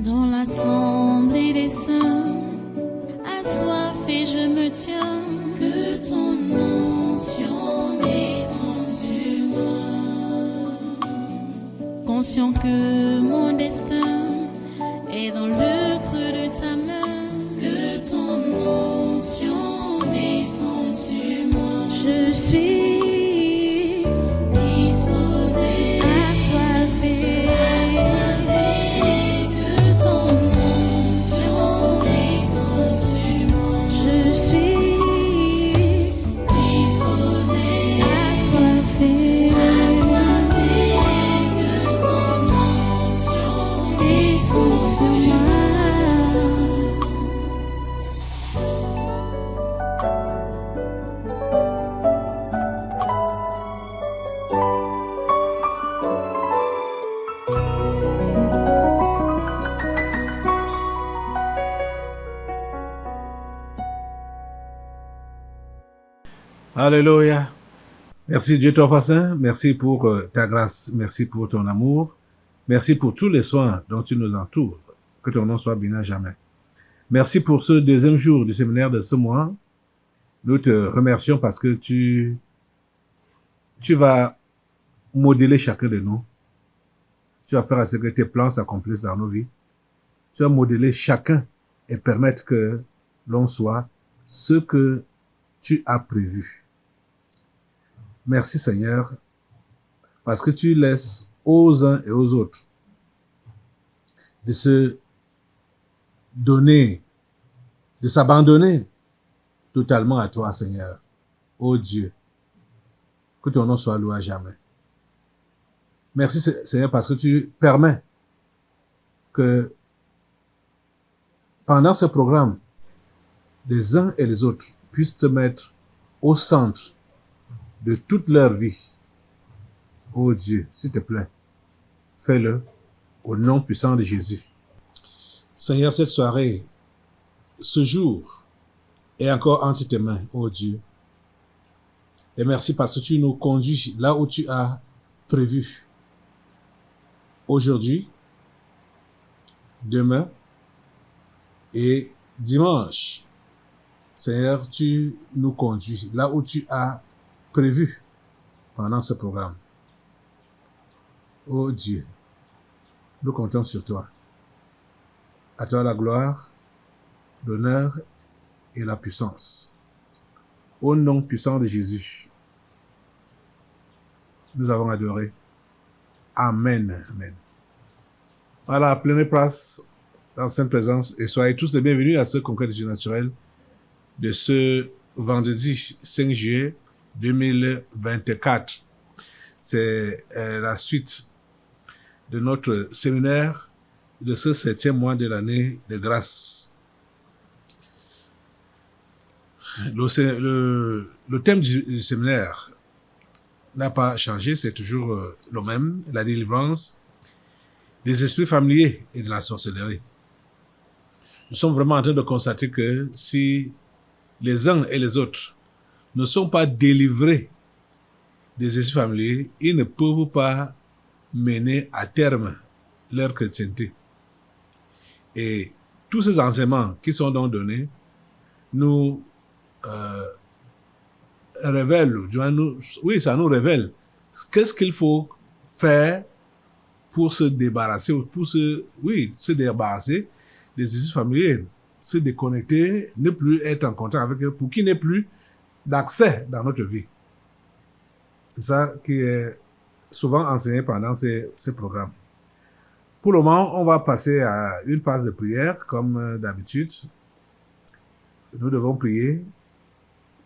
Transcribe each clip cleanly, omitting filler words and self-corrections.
Dans l'assemblée des saints, assoiffé je me tiens, que ton onction descende sur moi. Conscient que mon destin est dans le creux de ta main, que ton onction descende sur moi. Je suis disposé, assoiffé, que ton onction descende sur moi. Je suis disposé, assoiffé, que ton onction descende sur moi. Alléluia. Merci Dieu Tout-Puissant. Merci pour ta grâce. Merci pour ton amour. Merci pour tous les soins dont tu nous entoures. Que ton nom soit béni à jamais. Merci pour ce deuxième jour du séminaire de ce mois. Nous te remercions parce que tu vas modeler chacun de nous. Tu vas faire à ce que tes plans s'accomplissent dans nos vies. Tu vas modeler chacun et permettre que l'on soit ce que tu as prévu. Merci Seigneur, parce que tu laisses aux uns et aux autres de se donner, de s'abandonner totalement à toi Seigneur. Ô Dieu, que ton nom soit loué à jamais. Merci Seigneur parce que tu permets que pendant ce programme, les uns et les autres puissent te mettre au centre de toute leur vie. Oh Dieu, s'il te plaît, fais-le au nom puissant de Jésus. Seigneur, cette soirée, ce jour, est encore entre tes mains, oh Dieu. Et merci parce que tu nous conduis là où tu as prévu. Aujourd'hui, demain et dimanche. Seigneur, tu nous conduis là où tu as prévu pendant ce programme. Oh Dieu, nous comptons sur toi. À toi la gloire, l'honneur et la puissance. Au nom puissant de Jésus, nous avons adoré. Amen. Amen. Voilà, prenez place dans cette présence et soyez tous les bienvenus à ce congrès de Dieu naturel de ce vendredi 5 juillet 2024. C'est la suite de notre séminaire de ce 7e mois de l'année de grâce. Le thème du séminaire n'a pas changé, c'est toujours le même, la délivrance des esprits familiers et de la sorcellerie. Nous sommes vraiment en train de constater que si les uns et les autres ne sont pas délivrés des esprits familiers, ils ne peuvent pas mener à terme leur chrétienté. Et tous ces enseignements qui sont donc donnés nous révèlent, ça nous révèle qu'est-ce qu'il faut faire pour se débarrasser, se débarrasser des esprits familiers, se déconnecter, ne plus être en contact avec eux, pour qu'il n'ait plus d'accès dans notre vie. C'est ça qui est souvent enseigné pendant ces programmes. Pour le moment, on va passer à une phase de prière, comme d'habitude. Nous devons prier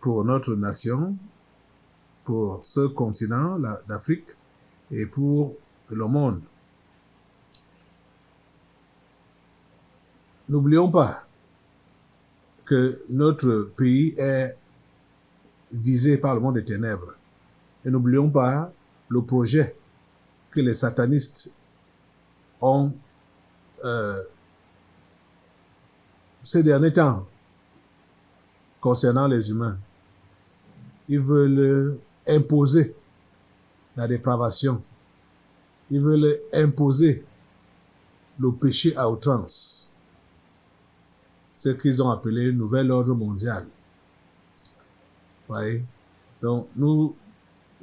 pour notre nation, pour ce continent, l'Afrique, et pour le monde. N'oublions pas que notre pays est visé par le monde des ténèbres. Et n'oublions pas le projet que les satanistes ont ces derniers temps concernant les humains. Ils veulent imposer la dépravation. Ils veulent imposer le péché à outrance. Ce qu'ils ont appelé nouvel ordre mondial. Voyez? Donc, nous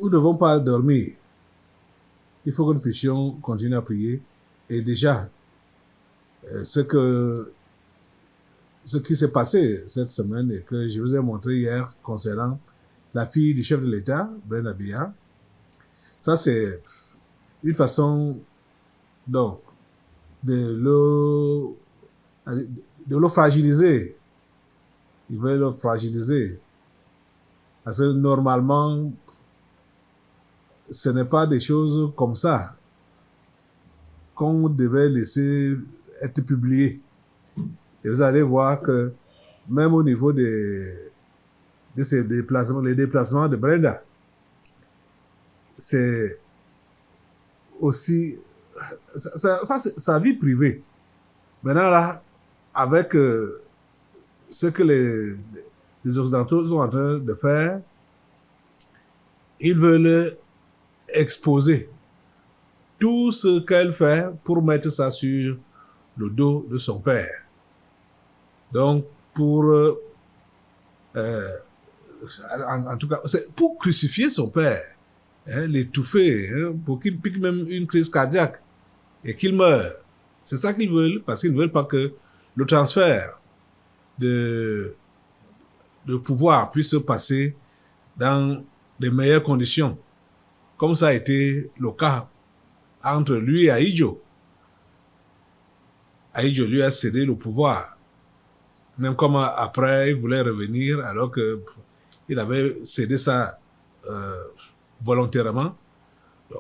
ne devons pas dormir. Il faut que nous puissions continuer à prier. Et déjà, ce qui s'est passé cette semaine et que je vous ai montré hier concernant la fille du chef de l'État, Brenda Biya, ça c'est une façon donc de le fragiliser. Ils veulent le fragiliser. Parce que normalement, ce n'est pas des choses comme ça qu'on devait laisser être publiées. Et vous allez voir que même au niveau de ces déplacements, les déplacements de Brenda, c'est aussi ça c'est sa vie privée. Maintenant là, avec ce que les Occidentaux sont en train de faire, ils veulent exposer tout ce qu'elle fait pour mettre ça sur le dos de son père. Donc, en tout cas, c'est pour crucifier son père, hein, l'étouffer, hein, pour qu'il pique même une crise cardiaque et qu'il meure. C'est ça qu'ils veulent, parce qu'ils ne veulent pas que le transfert de pouvoir puisse se passer dans de meilleures conditions, comme ça a été le cas entre lui et Ahidjo. Ahidjo lui a cédé le pouvoir. Même comme après, il voulait revenir alors qu'il avait cédé ça volontairement.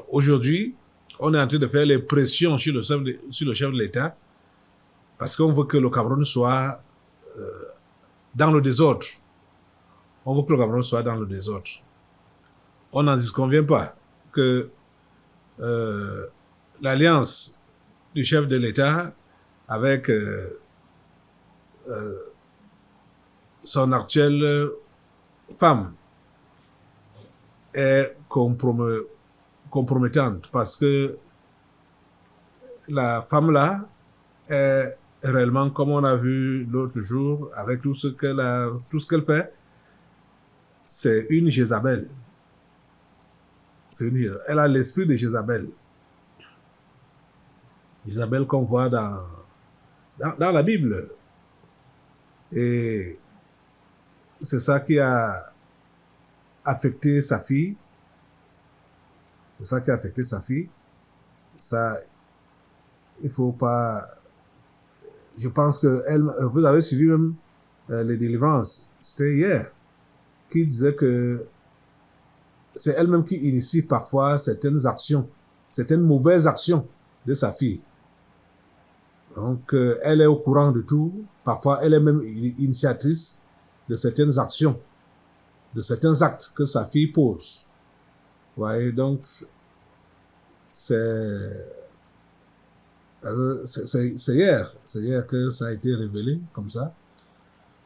Aujourd'hui, on est en train de faire les pressions sur le chef de l'État parce qu'on veut que le Cameroun soit dans le désordre. On veut que le Cameroun soit dans le désordre. On n'en disconvient pas que l'alliance du chef de l'État avec son actuelle femme est compromettante parce que la femme là est réellement, comme on a vu l'autre jour, avec tout ce qu'elle fait, c'est une Jézabel. Elle a l'esprit de Jézabel. Jézabel qu'on voit dans la Bible. Et c'est ça qui a affecté sa fille. C'est ça qui a affecté sa fille. Ça, il faut pas... Je pense que vous avez suivi même les délivrances. C'était hier. Qui disait que c'est elle-même qui initie parfois certaines actions, certaines mauvaises actions de sa fille. Donc, elle est au courant de tout. Parfois, elle est même initiatrice de certaines actions, de certains actes que sa fille pose. Vous voyez, donc, c'est hier que ça a été révélé comme ça.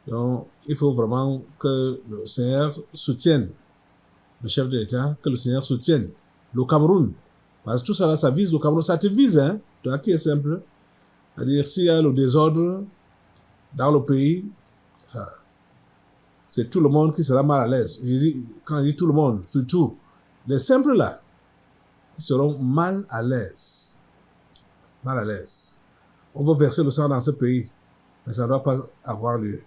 Donc, il faut vraiment que le Seigneur soutienne le chef de l'État, que le Seigneur soutienne le Cameroun. Parce que tout ça là, ça vise le Cameroun. Ça te vise, hein. Toi qui est simple. C'est-à-dire, s'il y a le désordre dans le pays, c'est tout le monde qui sera mal à l'aise. Quand je dis tout le monde, surtout les simples là, ils seront mal à l'aise. Mal à l'aise. On va verser le sang dans ce pays, mais ça ne doit pas avoir lieu.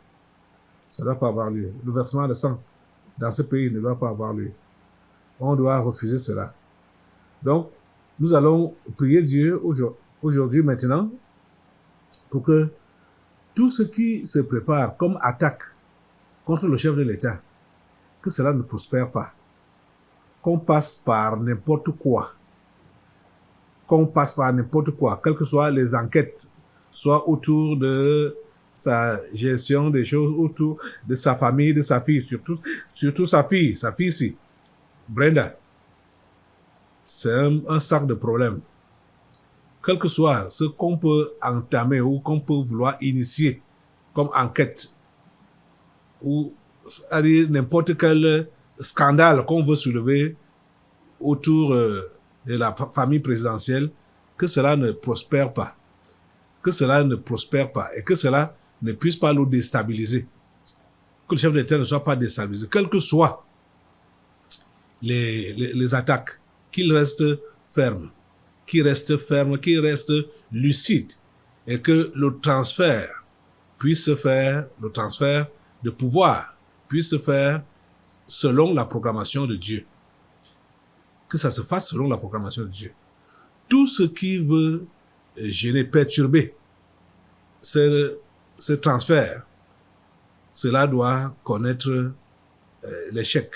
Ça ne doit pas avoir lieu. Le versement de sang dans ce pays ne doit pas avoir lieu. On doit refuser cela. Donc, nous allons prier Dieu aujourd'hui, maintenant, pour que tout ce qui se prépare comme attaque contre le chef de l'État, que cela ne prospère pas. Qu'on passe par n'importe quoi. Qu'on passe par n'importe quoi, quelles que soient les enquêtes, soit autour de sa gestion des choses, autour de sa famille, de sa fille, surtout sa fille ici, Brenda. C'est un sac de problèmes. Quel que soit ce qu'on peut entamer ou qu'on peut vouloir initier comme enquête, ou c'est-à-dire n'importe quel scandale qu'on veut soulever autour de la famille présidentielle, que cela ne prospère pas. que cela ne prospère pas et que cela ne puisse pas nous déstabiliser. Que le chef de l'État ne soit pas déstabilisé, quelles que soient les attaques, qu'il reste ferme, qu'il reste lucide et que le transfert puisse se faire, le transfert de pouvoir puisse se faire selon la programmation de Dieu. Que ça se fasse selon la programmation de Dieu. Tout ce qui veut gêner, perturber ce transfert, cela doit connaître l'échec.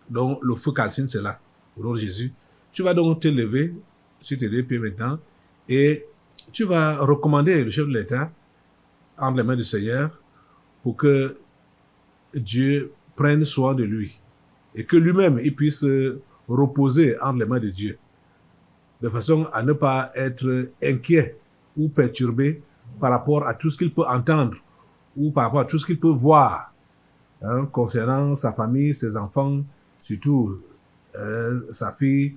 Donc, le feu calcine, c'est là, au nom de Jésus. Tu vas donc te lever sur tes deux pieds maintenant et tu vas recommander le chef de l'État entre les mains du Seigneur pour que Dieu prenne soin de lui et que lui-même, il puisse reposer entre les mains de Dieu, de façon à ne pas être inquiet ou perturbé par rapport à tout ce qu'il peut entendre ou par rapport à tout ce qu'il peut voir concernant sa famille, ses enfants, surtout sa fille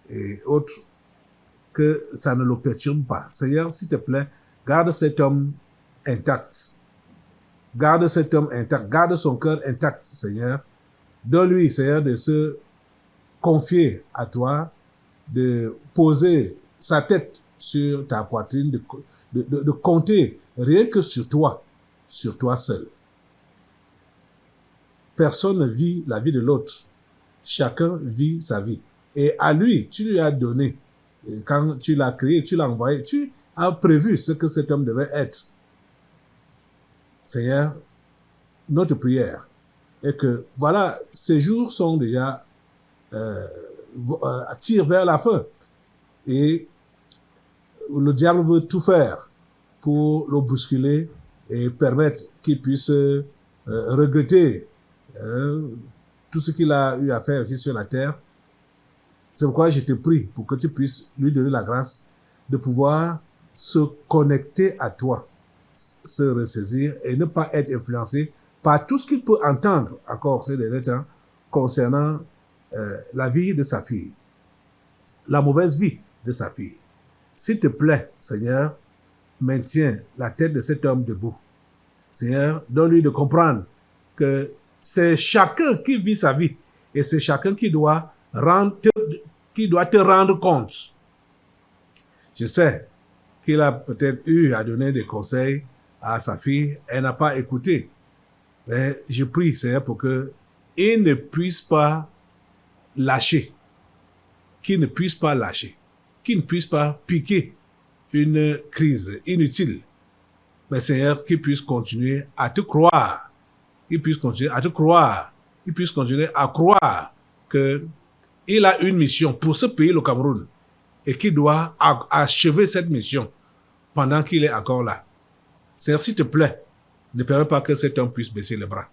et autres, que ça ne le perturbe pas. Seigneur, s'il te plaît, garde cet homme intact. Garde cet homme intact. Garde son cœur intact, Seigneur. Donne-lui, Seigneur, de se confier à toi, de poser sa tête sur ta poitrine, de compter rien que sur toi seul. Personne ne vit la vie de l'autre. Chacun vit sa vie. Et à lui, tu lui as donné, quand tu l'as créé, tu l'as envoyé, tu as prévu ce que cet homme devait être. Seigneur, notre prière est que, voilà, ces jours sont déjà tirent vers la fin. Et le diable veut tout faire pour le bousculer et permettre qu'il puisse regretter tout ce qu'il a eu à faire ici sur la terre. C'est pourquoi je te prie pour que tu puisses lui donner la grâce de pouvoir se connecter à toi, se ressaisir et ne pas être influencé par tout ce qu'il peut entendre encore ces derniers temps concernant la vie de sa fille, la mauvaise vie de sa fille. S'il te plaît, Seigneur, maintiens la tête de cet homme debout. Seigneur, donne-lui de comprendre que c'est chacun qui vit sa vie et c'est chacun qui doit te rendre compte. Je sais qu'il a peut-être eu à donner des conseils à sa fille, elle n'a pas écouté. Mais je prie, Seigneur, pour que il ne puisse pas lâcher, qu'il ne puisse pas piquer une crise inutile. Mais Seigneur, qu'il puisse continuer à te croire, qu'il puisse continuer à te croire, qu'il puisse continuer à croire que il a une mission pour ce pays, le Cameroun, et qu'il doit achever cette mission pendant qu'il est encore là. Seigneur, s'il te plaît, ne permets pas que cet homme puisse baisser les bras.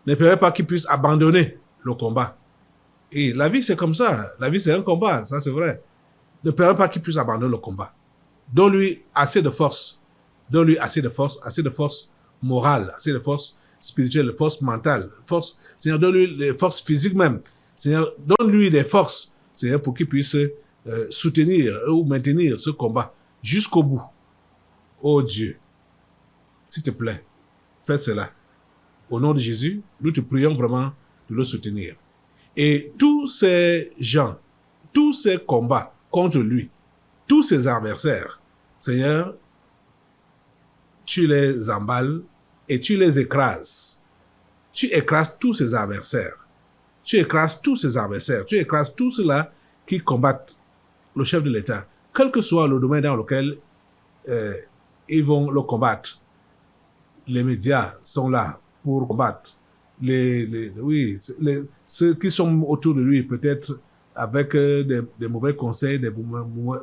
Ne permets pas qu'il puisse abandonner le combat. Et la vie, c'est comme ça. La vie, c'est un combat, ça c'est vrai. Ne permets pas qu'il puisse abandonner le combat. Donne-lui assez de force. Donne-lui assez de force morale, assez de force spirituelle, de force mentale, Seigneur, donne-lui des forces physiques même. Seigneur, donne-lui des forces, Seigneur, pour qu'il puisse soutenir ou maintenir ce combat jusqu'au bout. Oh Dieu, s'il te plaît, fais cela. Au nom de Jésus, nous te prions vraiment de le soutenir. Et tous ces gens, tous ces combats contre lui, tous ses adversaires, Seigneur, tu les emballes et tu les écrases. Tu écrases tous ses adversaires. Tu écrases tous ceux-là qui combattent le chef de l'État, quel que soit le domaine dans lequel ils vont le combattre. Les médias sont là pour combattre. Ceux qui sont autour de lui, peut-être avec des mauvais conseils, des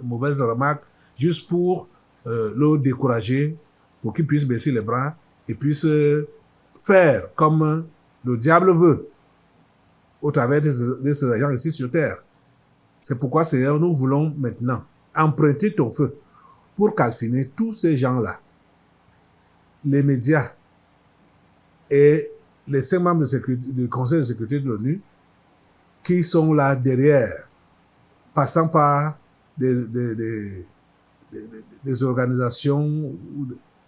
mauvaises remarques, juste pour le décourager, pour qu'il puisse baisser les bras et puisse faire comme le diable veut au travers de ces agents ici sur terre. C'est pourquoi, Seigneur, nous voulons maintenant emprunter ton feu pour calciner tous ces gens-là, les médias et les 5 membres du Conseil de sécurité de l'ONU qui sont là derrière, passant par des des organisations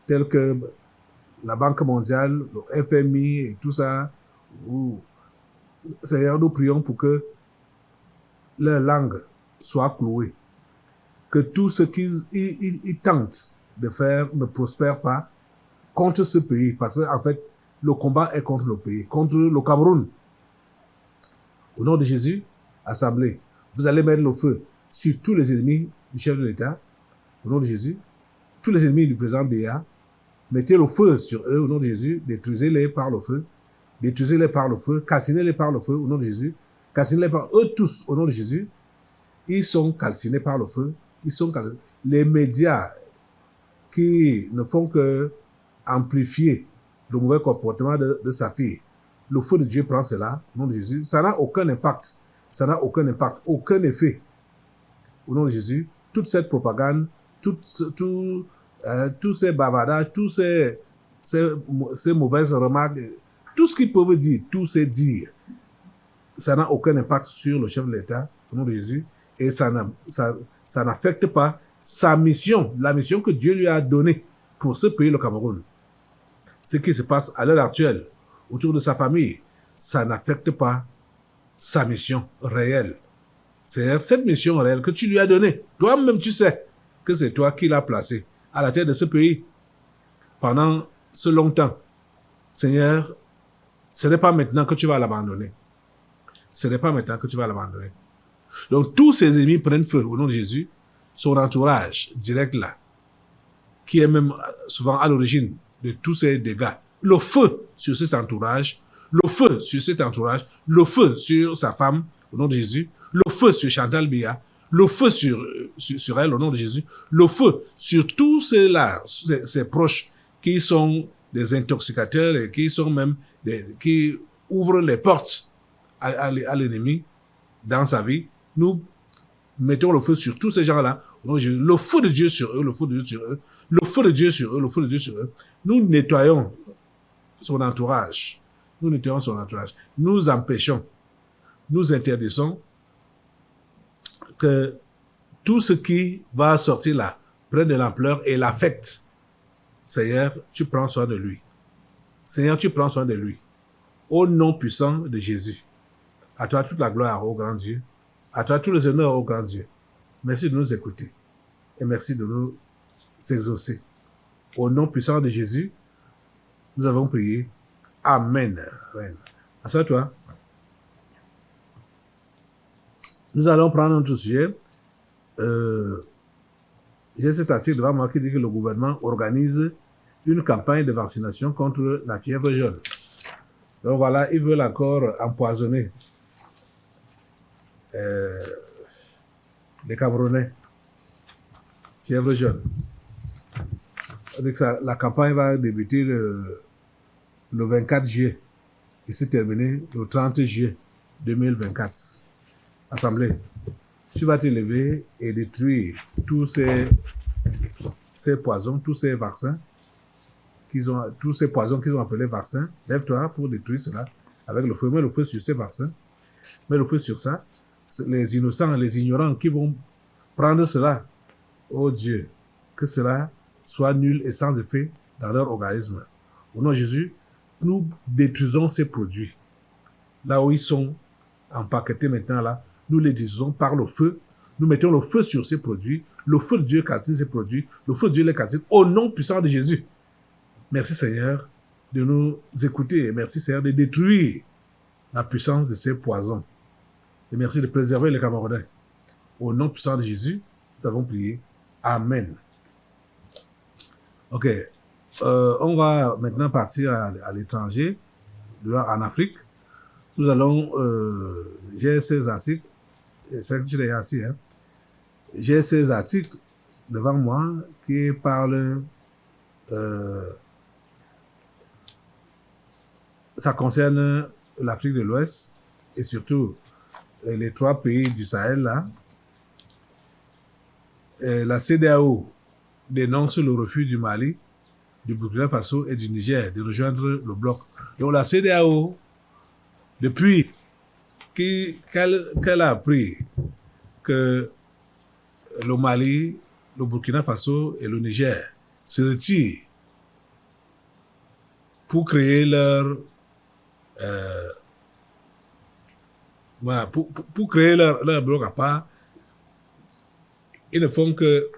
telles que la Banque mondiale, le FMI et tout ça, Seigneur, nous prions pour que leur langue soit clouée, que tout ce qu'ils tentent de faire ne prospère pas contre ce pays, parce qu'en fait, le combat est contre le pays, contre le Cameroun. Au nom de Jésus, Assemblée, vous allez mettre le feu sur tous les ennemis du chef de l'État. Au nom de Jésus, tous les ennemis du président Biya, mettez le feu sur eux au nom de Jésus, détruisez-les par le feu, détruisez-les par le feu, calcinez-les par le feu au nom de Jésus, calcinez-les par eux tous au nom de Jésus. Ils sont calcinés par le feu, ils sont calcinés. Les médias qui ne font que amplifier le mauvais comportement de sa fille, le feu de Dieu prend cela au nom de Jésus. Ça n'a aucun impact, ça n'a aucun impact, aucun effet au nom de Jésus. Toute cette propagande, tous ces bavardages, tous ces mauvaises remarques, tout ce qu'ils peuvent dire, tous ces dires, ça n'a aucun impact sur le chef de l'État, au nom de Jésus, et ça n'affecte pas sa mission, la mission que Dieu lui a donnée pour ce pays, le Cameroun. Ce qui se passe à l'heure actuelle, autour de sa famille, ça n'affecte pas sa mission réelle. C'est cette mission réelle que tu lui as donnée. Toi-même, tu sais que c'est toi qui l'as placé à la tête de ce pays pendant ce long temps. Seigneur, ce n'est pas maintenant que tu vas l'abandonner. Ce n'est pas maintenant que tu vas l'abandonner. Donc, tous ses ennemis prennent feu au nom de Jésus. Son entourage direct là, qui est même souvent à l'origine de tous ces dégâts. Le feu sur cet entourage, le feu sur cet entourage, le feu sur sa femme au nom de Jésus, le feu sur Chantal Biya, le feu sur elle au nom de Jésus, le feu sur tous ceux-là, ses proches qui sont des intoxicateurs et qui sont même qui ouvrent les portes à l'ennemi dans sa vie. Nous mettons le feu sur tous ces gens-là. Le feu de Dieu sur eux, le feu de Dieu sur eux, le feu de Dieu sur eux, le feu de Dieu sur eux. Nous nettoyons son entourage. Nous nettoyons son entourage. Nous empêchons, nous interdisons que tout ce qui va sortir là prenne de l'ampleur et l'affecte. Seigneur, tu prends soin de lui. Seigneur, tu prends soin de lui. Au nom puissant de Jésus. À toi toute la gloire, ô grand Dieu. À toi tous les honneurs, ô grand Dieu. Merci de nous écouter. Et merci de nous exaucer. Au nom puissant de Jésus, nous avons prié. Amen. Amen. Assois-toi. Nous allons prendre notre sujet. J'ai cet article devant moi qui dit que le gouvernement organise une campagne de vaccination contre la fièvre jaune. Donc voilà, ils veulent encore empoisonner les Camerounais. Fièvre jaune. Donc la campagne va débuter le 24 juillet et se terminer le 30 juillet 2024. Assemblée, tu vas te lever et détruire tous ces poisons, tous ces vaccins tous ces poisons qu'ils ont appelés vaccins. Lève-toi pour détruire cela avec le feu. Mets le feu sur ces vaccins. Mets le feu sur ça. Les innocents, les ignorants qui vont prendre cela. Oh Dieu, que cela soit nul et sans effet dans leur organisme. Au nom de Jésus, nous détruisons ces produits. Là où ils sont empaquetés maintenant, là, nous les détruisons par le feu. Nous mettons le feu sur ces produits. Le feu de Dieu calcine ces produits. Le feu de Dieu les calcine au nom puissant de Jésus. Merci Seigneur de nous écouter. Et merci Seigneur de détruire la puissance de ces poisons. Et merci de préserver les Camerounais. Au nom puissant de Jésus, nous avons prié. Amen. Ok. On va maintenant partir à l'étranger, en Afrique. Nous allons... j'ai ces articles. J'espère que tu les as assis. Hein. J'ai ces articles devant moi qui parlent... ça concerne l'Afrique de l'Ouest et surtout les 3 pays du Sahel là. La CEDEAO dénonce le refus du Mali, du Burkina Faso et du Niger de rejoindre le bloc. Donc la CEDEAO, depuis qu'elle a appris que le Mali, le Burkina Faso et le Niger se retirent pour créer leur voilà, pour créer leur bloc à part, ils ne font que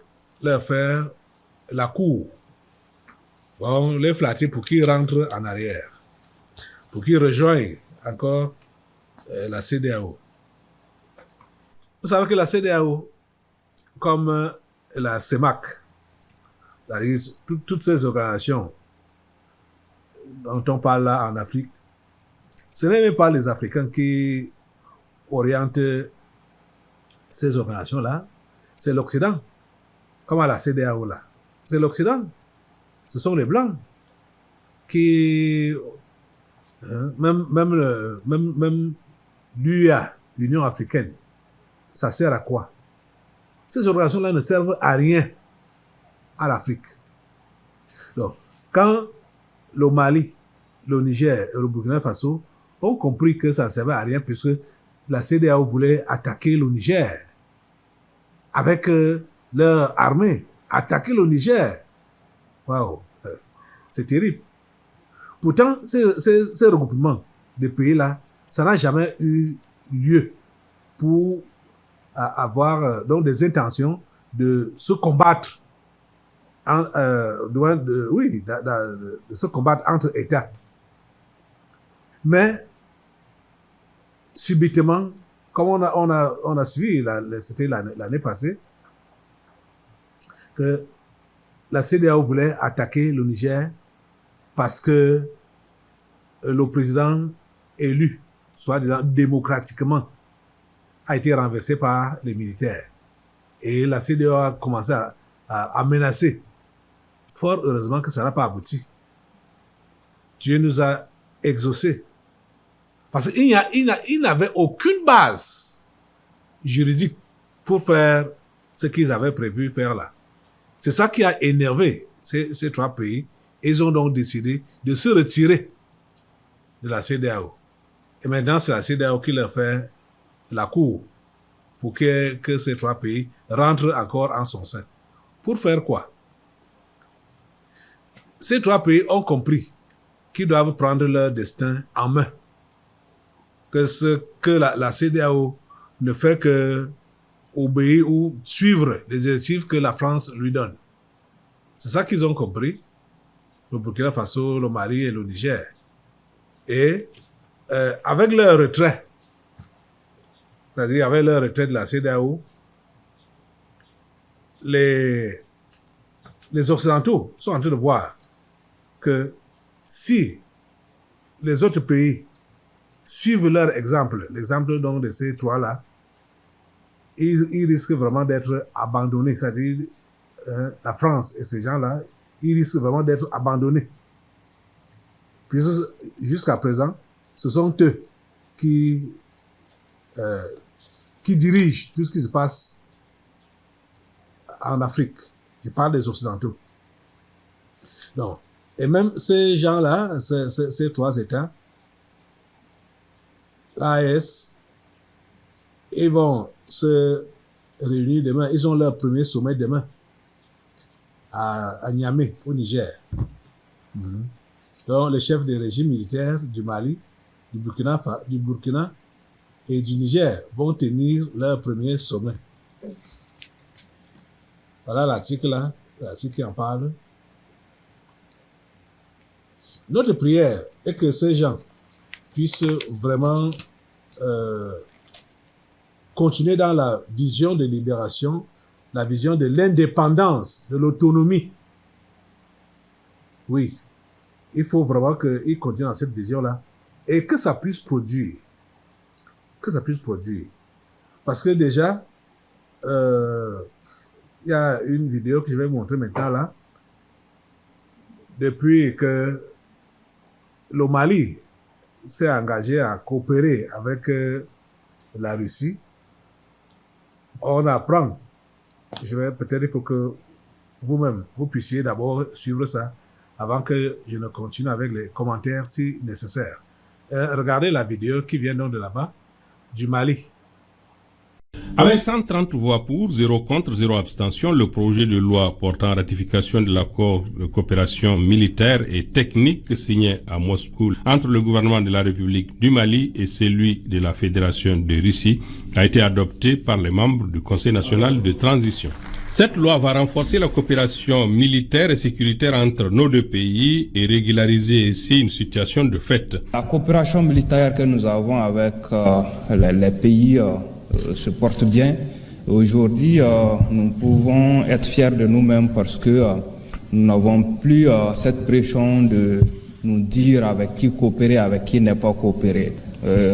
leur faire la cour. Bon, les flatter pour qu'ils rentrent en arrière, pour qu'ils rejoignent encore la CEDEAO. Vous savez que la CEDEAO, comme la CEMAC, c'est-à-dire toutes ces organisations dont on parle là en Afrique, ce n'est même pas les Africains qui orientent ces organisations-là, c'est l'Occident, comme à la CEDEAO là. C'est l'Occident, ce sont les Blancs qui, même l'UA, l'Union africaine, ça sert à quoi? Ces organisations-là ne servent à rien à l'Afrique. Donc, quand le Mali, le Niger et le Burkina Faso ont compris que ça ne servait à rien puisque la CEDEAO voulait attaquer le Niger avec leur armée, attaquer le Niger. Waouh, c'est terrible. Pourtant, ces regroupements de pays-là, ça n'a jamais eu lieu pour avoir donc des intentions de se combattre, de se combattre entre États. Mais subitement, comme on a suivi, c'était l'année passée, que la CEDEAO voulait attaquer le Niger parce que le président élu, soi-disant démocratiquement, a été renversé par les militaires. Et la CEDEAO a commencé à menacer. Fort heureusement que ça n'a pas abouti. Dieu nous a exaucés. Parce qu'il n'avait aucune base juridique pour faire ce qu'ils avaient prévu faire là. C'est ça qui a énervé ces trois pays. Ils ont donc décidé de se retirer de la CEDEAO. Et maintenant, c'est la CEDEAO qui leur fait la cour pour que ces trois pays rentrent encore en son sein. Pour faire quoi? Ces trois pays ont compris qu'ils doivent prendre leur destin en main. Que la CEDEAO ne fait que obéir ou suivre les directives que la France lui donne. C'est ça qu'ils ont compris, le Burkina Faso, le Mali et le Niger. Et avec leur retrait, c'est-à-dire avec leur retrait de la CEDEAO, les Occidentaux sont en train de voir que si les autres pays suivent leur exemple, l'exemple donc de ces trois-là, ils risquent vraiment d'être abandonnés. C'est-à-dire, la France et ces gens-là, ils risquent vraiment d'être abandonnés. Puisque jusqu'à présent, ce sont eux qui dirigent tout ce qui se passe en Afrique. Je parle des Occidentaux. Donc, et même ces gens-là, ces trois États, l'AES, ils vont se réunir demain. Ils ont leur premier sommet demain à Niamey, au Niger. Donc, les chefs des régimes militaires du Mali, du Burkina et du Niger vont tenir leur premier sommet. Voilà l'article qui en parle. Notre prière est que ces gens puissent vraiment continuer dans la vision de libération, la vision de l'indépendance, de l'autonomie. Oui, il faut vraiment qu'ils continuent dans cette vision-là et que ça puisse produire. Que ça puisse produire. Parce que déjà, il y a une vidéo que je vais vous montrer maintenant là. Depuis que le Mali s'est engagé à coopérer avec la Russie, on apprend. Peut-être il faut que vous-même, vous puissiez d'abord suivre ça avant que je ne continue avec les commentaires si nécessaire. Regardez la vidéo qui vient donc de là-bas, du Mali. Avec 130 voix pour, 0 contre, 0 abstention, le projet de loi portant ratification de l'accord de coopération militaire et technique signé à Moscou entre le gouvernement de la République du Mali et celui de la Fédération de Russie a été adopté par les membres du Conseil national de transition. Cette loi va renforcer la coopération militaire et sécuritaire entre nos deux pays et régulariser ainsi une situation de fait. La coopération militaire que nous avons avec les pays se porte bien. Aujourd'hui, nous pouvons être fiers de nous-mêmes parce que nous n'avons plus cette pression de nous dire avec qui coopérer, avec qui ne pas coopérer.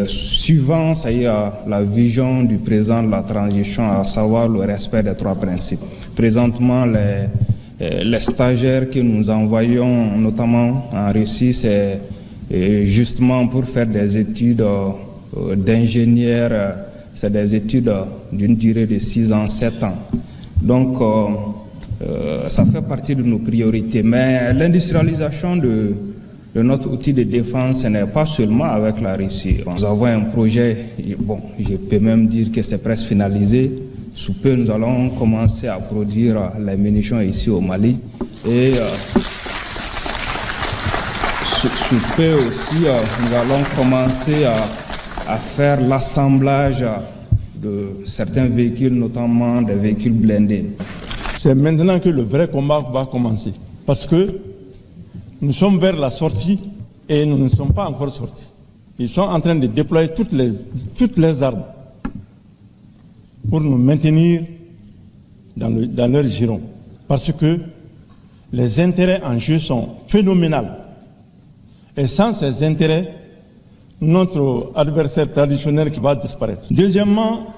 Suivant, ça y est, la vision du président de la transition, à savoir le respect des 3 principes. Présentement, les stagiaires que nous envoyons, notamment en Russie, c'est justement pour faire des études d'ingénieur. C'est des études d'une durée de 6 ans, 7 ans. Donc, ça fait partie de nos priorités. Mais l'industrialisation de notre outil de défense, ce n'est pas seulement avec la Russie. Nous avons un projet, bon, je peux même dire que c'est presque finalisé. Sous peu, nous allons commencer à produire les munitions ici au Mali. Et sous peu aussi, nous allons commencer à faire l'assemblage de certains véhicules, notamment des véhicules blindés. C'est maintenant que le vrai combat va commencer. Parce que nous sommes vers la sortie et nous ne sommes pas encore sortis. Ils sont en train de déployer toutes les armes pour nous maintenir dans leur giron. Parce que les intérêts en jeu sont phénoménaux. Et sans ces intérêts, notre adversaire traditionnel qui va disparaître. Deuxièmement,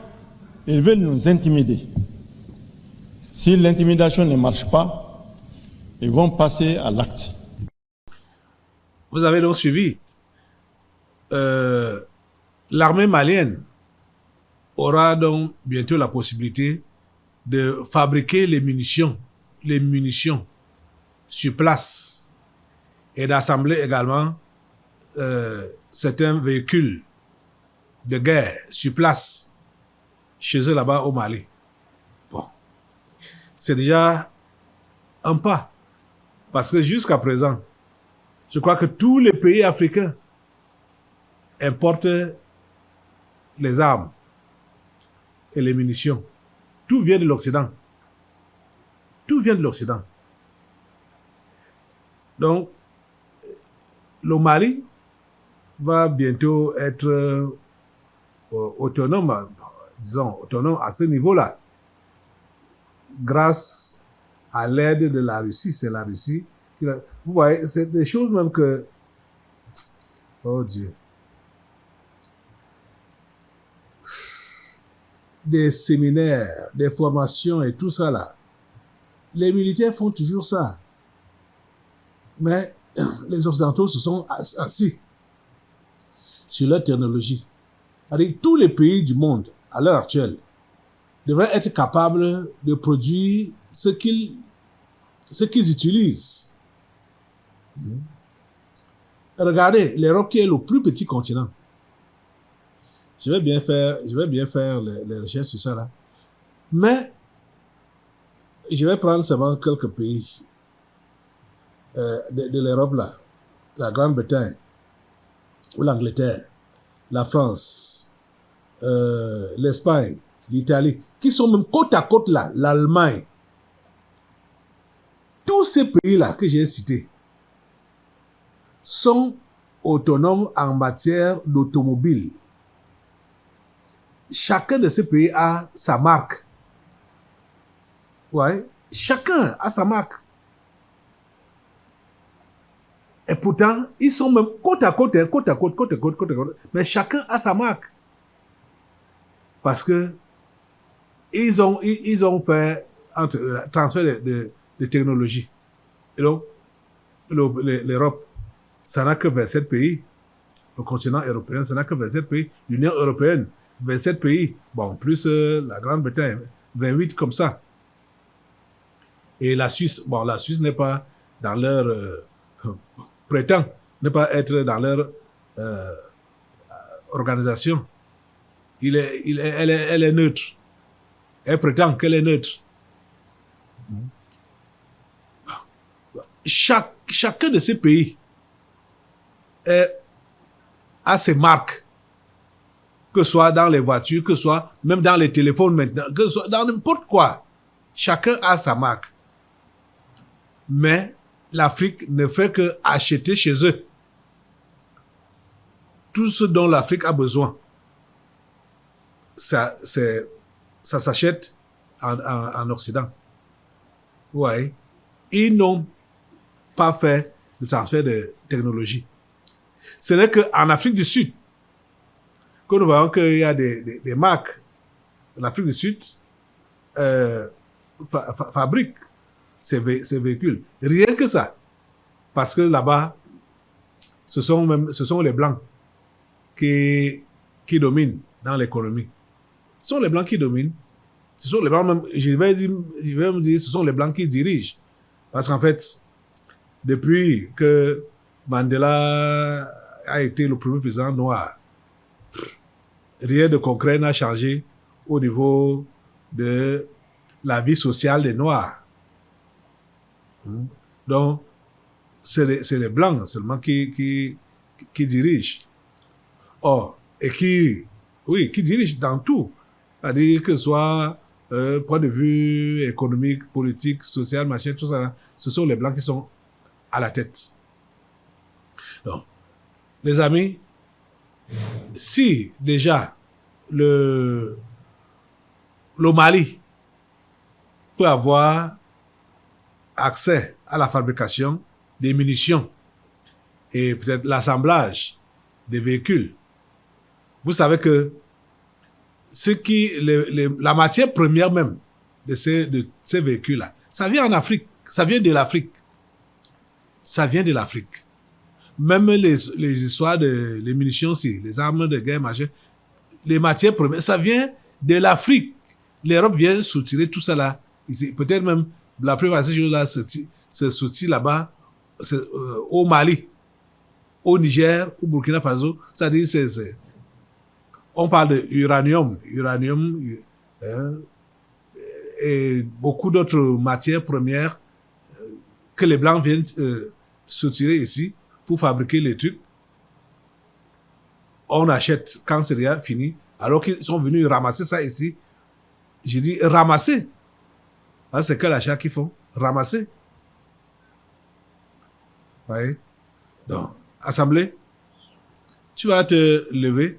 ils veulent nous intimider. Si l'intimidation ne marche pas, ils vont passer à l'acte. Vous avez donc suivi. L'armée malienne aura donc bientôt la possibilité de fabriquer les munitions sur place et d'assembler également certains véhicules de guerre sur place chez eux là-bas au Mali. Bon, c'est déjà un pas. Parce que jusqu'à présent, je crois que tous les pays africains importent les armes et les munitions. Tout vient de l'Occident. Tout vient de l'Occident. Donc, le Mali va bientôt être autonome, disons, autonome à ce niveau-là. Grâce à l'aide de la Russie. C'est la Russie qui va... Vous voyez, c'est des choses même que... Oh Dieu. Des séminaires, des formations et tout ça là. Les militaires font toujours ça. Mais les Occidentaux se sont assis sur leur technologie. C'est-à-dire, tous les pays du monde, à l'heure actuelle, devraient être capables de produire ce qu'ils utilisent. Regardez, l'Europe qui est le plus petit continent. Je vais bien faire les recherches sur ça là. Mais, je vais prendre seulement quelques pays de l'Europe là. La Grande-Bretagne, ou l'Angleterre, la France, l'Espagne, l'Italie, qui sont même côte à côte là, l'Allemagne. Tous ces pays-là que j'ai cités sont autonomes en matière d'automobile. Chacun de ces pays a sa marque. Ouais, chacun a sa marque. Et pourtant, ils sont même côte à côte, mais chacun a sa marque. Parce que ils ont fait un transfert de technologie. Et donc, l'Europe, ça n'a que 27 pays. Le continent européen, ça n'a que 27 pays. L'Union européenne, 27 pays. Bon, plus la Grande-Bretagne, 28 comme ça. Et la Suisse, bon, la Suisse n'est pas dans leur... prétend ne pas être dans leur organisation. Elle est neutre. Elle prétend qu'elle est neutre. Chacun de ces pays a ses marques, que ce soit dans les voitures, que ce soit même dans les téléphones maintenant, que ce soit dans n'importe quoi. Chacun a sa marque. Mais l'Afrique ne fait que acheter chez eux tout ce dont l'Afrique a besoin. Ça s'achète en Occident. Ouais. Ils n'ont pas fait de transfert de technologie. Ce n'est qu'en Afrique du Sud que nous voyons qu'il y a des marques. L'Afrique du Sud fabrique ces véhicules. Rien que ça. Parce que là-bas, ce sont les Blancs qui dominent dans l'économie. Ce sont les Blancs qui dominent. Ce sont les Blancs même, je vais me dire, ce sont les Blancs qui dirigent. Parce qu'en fait, depuis que Mandela a été le premier président noir, rien de concret n'a changé au niveau de la vie sociale des Noirs. Donc, c'est les Blancs seulement qui dirigent. Or, et qui dirigent dans tout. C'est-à-dire que ce soit point de vue économique, politique, social, machin, tout ça, ce sont les Blancs qui sont à la tête. Donc, les amis, si déjà le Mali peut avoir accès à la fabrication des munitions et peut-être l'assemblage des véhicules, vous savez que la matière première même de ces véhicules-là, ça vient en Afrique, ça vient de l'Afrique. Ça vient de l'Afrique. Même les histoires les munitions, les armes de guerre, machin, les matières premières, ça vient de l'Afrique. L'Europe vient soutirer tout ça là. Peut-être même la plupart de ces choses-là se soutient là-bas, au Mali, au Niger, au Burkina Faso. C'est-à-dire, on parle de uranium, et beaucoup d'autres matières premières que les Blancs viennent soutirer ici pour fabriquer les trucs. On achète quand c'est déjà fini, alors qu'ils sont venus ramasser ça ici. J'ai dit ramasser. C'est quel achat qu'ils font? Ramasser. Oui. Donc, Assemblée, tu vas te lever.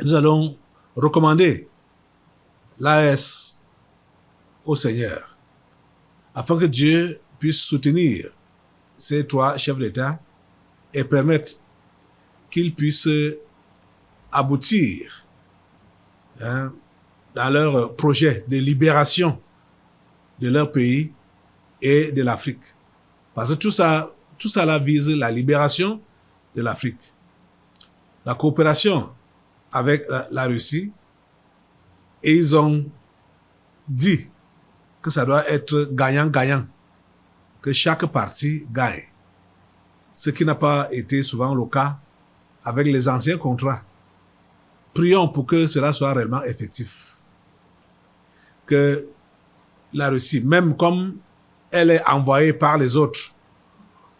Nous allons recommander l'AS au Seigneur, afin que Dieu puisse soutenir ces trois chefs d'État et permettre qu'ils puissent aboutir dans leur projet de libération de leur pays et de l'Afrique. Parce que tout ça là vise la libération de l'Afrique. La coopération avec la Russie, et ils ont dit que ça doit être gagnant-gagnant, que chaque partie gagne. Ce qui n'a pas été souvent le cas avec les anciens contrats. Prions pour que cela soit réellement effectif. Que la Russie, même comme elle est envoyée par les autres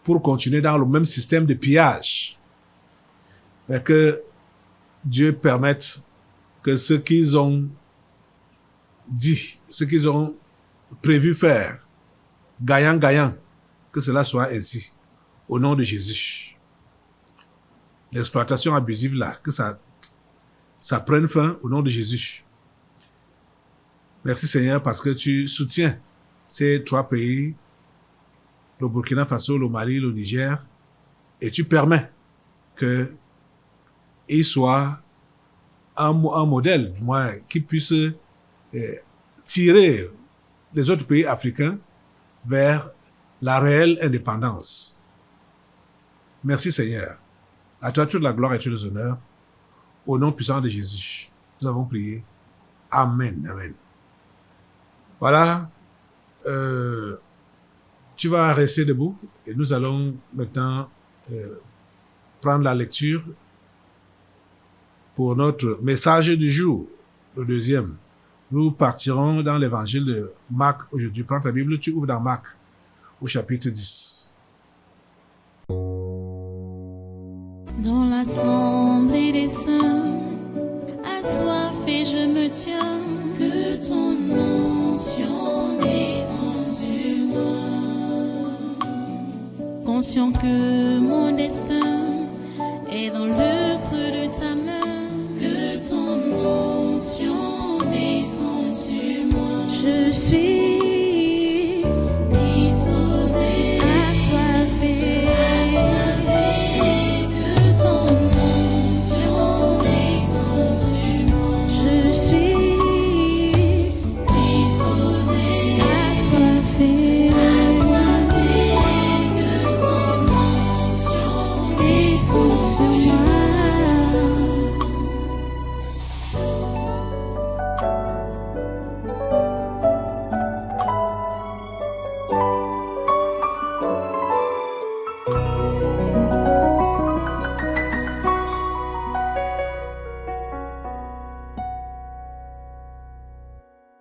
pour continuer dans le même système de pillage, mais que Dieu permette que ce qu'ils ont dit, ce qu'ils ont prévu faire, gagnant-gagnant, que cela soit ainsi, au nom de Jésus. L'exploitation abusive là, que ça prenne fin au nom de Jésus. Merci Seigneur parce que tu soutiens ces trois pays, le Burkina Faso, le Mali, le Niger, et tu permets que ils soient un modèle, qui puisse tirer les autres pays africains vers la réelle indépendance. Merci Seigneur. À toi toute la gloire et tous les honneurs. Au nom puissant de Jésus, nous avons prié. Amen. Amen. Voilà. Tu vas rester debout et nous allons maintenant prendre la lecture pour notre message du jour, le deuxième. Nous partirons dans l'évangile de Marc aujourd'hui. Prends ta Bible, tu ouvres dans Marc au chapitre 10. Dans l'assemblée des saints, assoiffé je me tiens, que ton onction descende sur moi. Conscient que mon destin est dans le creux de ta main, que ton onction descende sur moi. Je suis